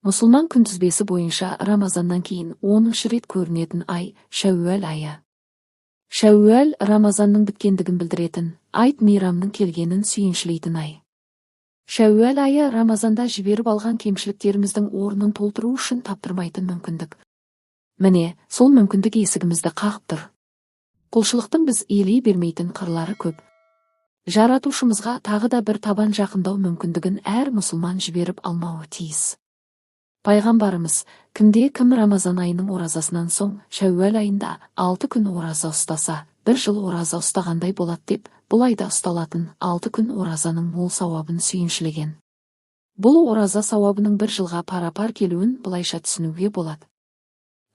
Мұсылман күнтізбесі бойынша Рамазаннан кейін 10-шы рет көрінетін ай Шәуәл айы. Шәуәл Рамазанның біткендігін білдіретін, айт мейрамның келгенін сүйіншілейтін ай. Шәуәл айы Рамазанда жіберіп алған кемшіліктеріміздің орнын толтыру үшін таптырмайтын мүмкіндік. Міне, сол мүмкіндік есігімізді қағып тұр. Құлшылықтың біз иілей бермейтін қырлары көп. Жаратушымызға тағы да бір табан жақындау мүмкіндігін әр мұсылман жіберіп алмауы тиіс. Пайғамбарымыз, кім Рамазан айының оразасынан соң Шәуәл айында 6 күн ораза ұстаса, 1 жыл ораза ұстағандай болады деп, бұл айда ұсталатын 6 күн оразаның мол сауабын сүйіншілеген. Бұл ораза сауабының 1 жылға пара-пар келуін былайша түсінуге болады.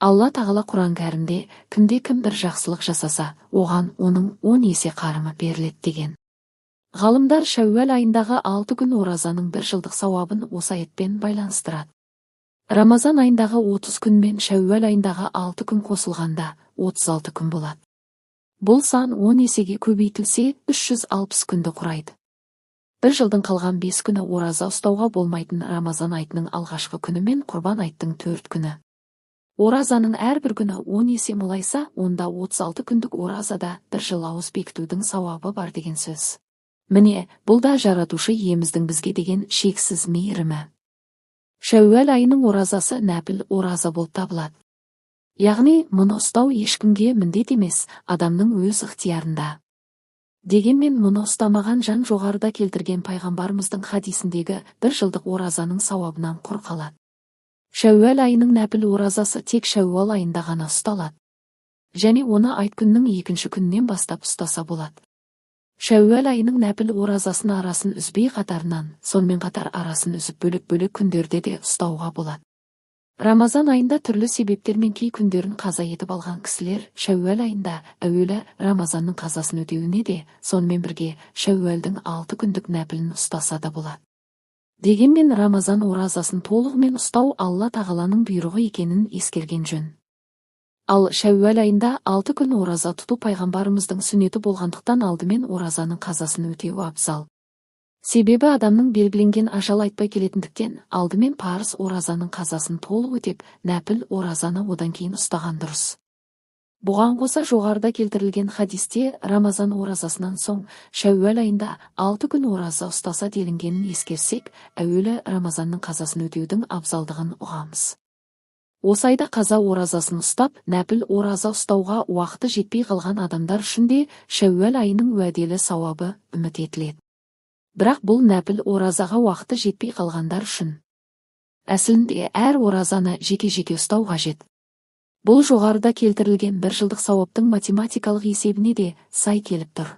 Алла тағала Құран кәрімде, кім бір жақсылық жасаса, оған оның 10 есе қарымы беріледі деген. Ғалымдар Шәуәл айындағы 6 күн оразаның 1 жылдық сауабын осы аятпен байланыстырады. Рамазан айындағы 30 күн мен Шәуәл айындағы 6 күн қосылғанда 36 күн болады. Бұл сан 10 есеге көбейтілсе 360 күнді құрайды. 1 жылдың қалған 5 күні ораза ұстауға болмайтын Рамазан айтының алғашқы күні мен Құрбан айттың 4 күні. Оразаның әрбір күні 10 есе молайса, онда 36 күндік оразада 1 жыл ауыз бекітудің сауабы бар деген сөз. Міне, бұл да жаратушы иеміздің бізге деген шексіз мейірімі. Шәуәл айының оразасы нәпіл ораза болып табылады. Яғни, мұны ұстау ешкімге міндет емес, адамның өз ықтиярында. Дегенмен мұны ұстамаған жан жоғарыда келтірген пайғамбарымыздың хадисіндегі 1 жылдық оразаның сауабынан құр қалады. Шәуәл айының нәпіл оразасы тек Шәуәл айында ғана ұсталады. Және оны айт күннің 2-ші күнінен бастап ұстаса болады. Шәуәл айының нәпіл оразасын арасын үзбей қатарынан, сонымен қатар арасын үзіп бөлек-бөлек күндерде де ұстауға болады. Рамазан айында түрлі себептермен кей күндерін қаза етіп алған кісілер Шәуәл айында әуелі Рамазанның қазасын өтеуіне де, сонымен бірге Шәуәлдің 6 күндік нәпілін ұстаса да болады. Дегенмен Рамазан оразасын толығымен ұстау Алла тағаланың бұйрығы екенін ескерген жөн. Ал Шәуәл айында 6 күн ораза тұту пайғамбарымыздың сүннеті болғандықтан алдымен оразаның қазасын өтеу абзал. Себебі адамның белгіленген ажал айтпай келетіндіктен, алдымен парыз оразаның қазасын толық өтеп, нәпіл оразаны одан кейін ұстаған дұрыс. Бұған қоса жоғарыда келтірілген хадисте Рамазан оразасынан соң Шәуәл айында 6 күн ораза ұстаса делінгенін ескерсек, әуелі Рамазанның қазасын өтеудің абзалдығын ұғамыз. Осы айда қаза оразасын ұстап, нәпіл ораза ұстауға уақыты жетпей қалған адамдар үшін де Шәуәл айының уәделі сауабы үміт етіледі. Бірақ бұл нәпіл оразаға уақыты жетпей қалғандар үшін. Әсілінде әр оразаны жеке-жеке ұстау қажет. Бұл жоғарыда келтірілген 1 жылдық сауаптың математикалық есебіне де сай келіп тұр.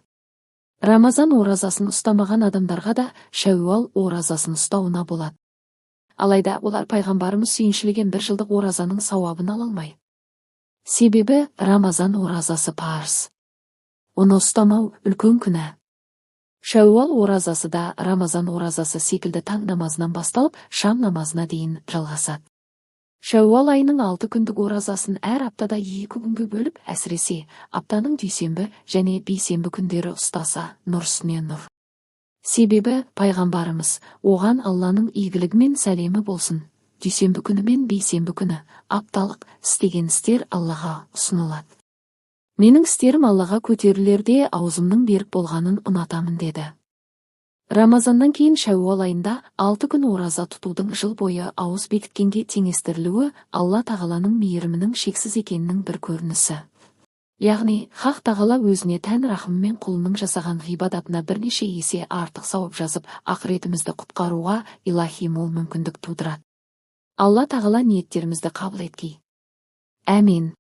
Рамазан оразасын ұстамаған адамдарға да Шәуәл оразасын ұстауына болады. Алайда олар пайғамбарымыз сүйіншілеген 1 жылдық оразаның сауабын ала алмайды. Себебі Рамазан оразасы парыз. Оны ұстамау үлкен күнә. Шәуәл оразасы да Рамазан оразасы секілді таң намазынан басталып, шам намазына дейін жалғасады. Шәуәл айының 6 күндік оразасын әр аптада 2 күнге бөліп, әсіресе аптаның дүйсенбі және бейсенбі күндері ұстаса, нұр үстіне нұр. Себебі пайғамбарымыз, оған Алланың игілігі мен сәлемі болсын, дүйсенбі күні мен бейсенбі күні апталық істеген істер Аллаға ұсынылады. Менің істерім Аллаға көтерілерде аузымның берік болғанын ұнатамын деді. Рамазаннан кейін Шәуәл айында 6 күн ораза тұтудың жыл бойы ауыз бекіткенге теңестірілуі Алла тағаланың мейірімінің шексіз екенінің бір көрінісі. Яғни, Хақ тағала өзіне тән рахыммен құлының жасаған ғибадатына бірнеше есе артық сауап жазып, ақыретімізді құтқаруға илахи мол мүмкіндік тудырады. Алла тағала ниеттерімізді қабыл еткей. Әмин.